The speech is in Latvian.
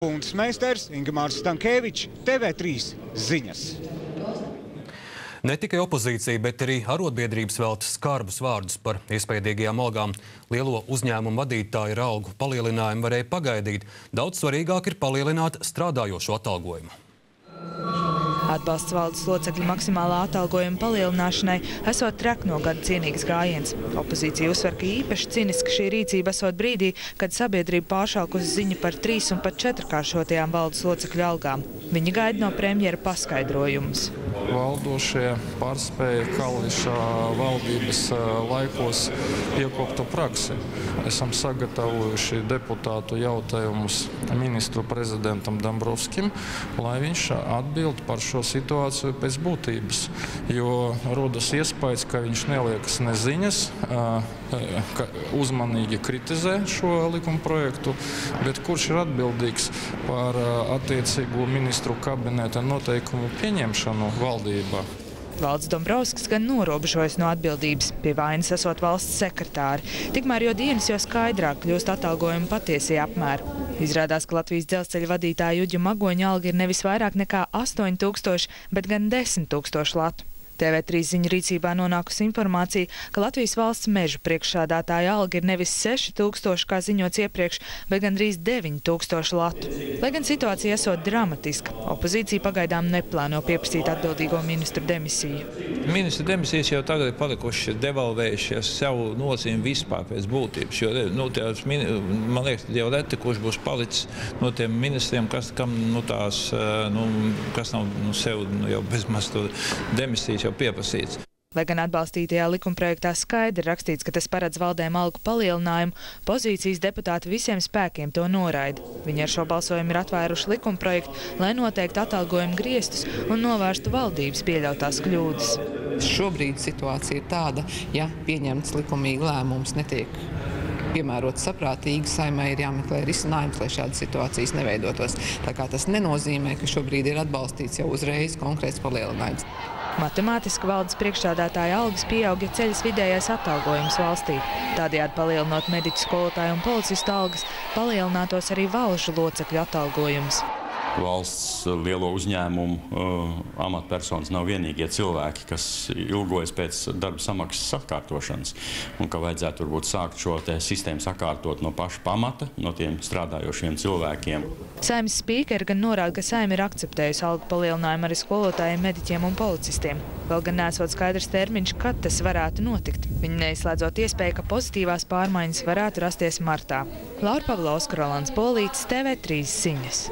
Un meistars Ingemārs Stankēvičs, TV3 ziņas. Ne tikai opozīcija, bet arī arotbiedrības velta skarbus vārdus par iespējīgajām algām. Lielo uzņēmumu vadītāju algu palielinājumu varēja pagaidīt. Daudz svarīgāk ir palielināt strādājošo atalgojumu. Atbalsts valdes locekļu maksimālā atalgojuma palielināšanai esot trekno gada cienīgs gājiens. Opozīcija uzsver, ka īpaši ciniska šī rīcība esot brīdī, kad sabiedrība pāršaukusi ziņu par 3 un pat 4-kāršotajām valdes locekļu algām. Viņi gaida no premjera paskaidrojumus. Valdošie pārspēja Kalniša valdības laikos iekoptu praksi. Esam sagatavojuši deputātu jautājumus ministru prezidentam Dombrovskim, lai viņš atbild par šo situāciju pēc būtības, jo rodas iespējas, ka viņš neliekas neziņas, ka uzmanīgi kritizē šo likuma projektu, bet kurš ir atbildīgs par attiecīgo ministru kabineta noteikumu pieņemšanu valdībā? Valds Dombrovskis gan norobežojas no atbildības, pie vainas esot valsts sekretāri. Tikmēr jo dienas, jo skaidrāk kļūst atalgojuma patiesie apmēri. Izrādās, ka Latvijas dzelzceļa vadītāja Uģa Magoņa alga ir nevis vairāk nekā 8000, bet gan 10 000 latu. TV3 ziņu rīcībā nonākusi informācija, ka Latvijas valsts mežu priekšsādātāja alga ir nevis 6000, kā ziņots iepriekš, bet gandrīz 9000 latu. Lai gan situācija esot dramatiska, opozīcija pagaidām neplāno pieprasīt atbildīgo ministru demisiju. Ministra demisijas jau tagad ir palikuši devalvējušies savu nozīmi vispār pēc būtības, jo, man liekas, jau reti, kurš būs palicis no tiem ministriem, kas nav sev jau bezmaz to demisijas jau pieprasīts. Lai gan atbalstītajā likumprojektā skaidri rakstīts, ka tas paredz valdēm algu palielinājumu, pozīcijas deputāti visiem spēkiem to noraida. Viņi ar šo balsojumu ir atvēruši likumprojektu, lai noteiktu atalgojumu griestus un novērstu valdības pieļautās kļūdas. Šobrīd situācija ir tāda, ja pieņemts likumīgi lēmums netiek piemērots saprātīgi, Saeimai ir jāmeklē risinājums, lai šādas situācijas neveidotos. Tā kā tas nenozīmē, ka šobrīd ir atbalstīts jau uzreiz konkrēts palielinājums. Matemātiski valdes priekšsādātāja algas pieaug, ja ceļas vidējais atalgojums valstī. Tādējādi palielinot mediķu, skolotāju un policistu algas, palielinātos arī valžu locekļu atalgojums. Valsts lielo uzņēmumu amatpersonas nav vienīgie cilvēki, kas ilgojas pēc darba samaksas sakārtošanas, un ka vajadzētu varbūt sākt šo sistēmu sakārtot no paša pamata, no tiem strādājošiem cilvēkiem. Saeimas spīkeri gan norāda, ka Saeima ir akceptējusi algu palielinājumu arī skolotājiem, mediķiem un policistiem. Vēl gan nesot skaidrs termiņš, kad tas varētu notikt. Viņi neizslēdzot iespēju, ka pozitīvās pārmaiņas varētu rasties martā. Laura Pavlovska, Rolands Bolītis, TV3 ziņas.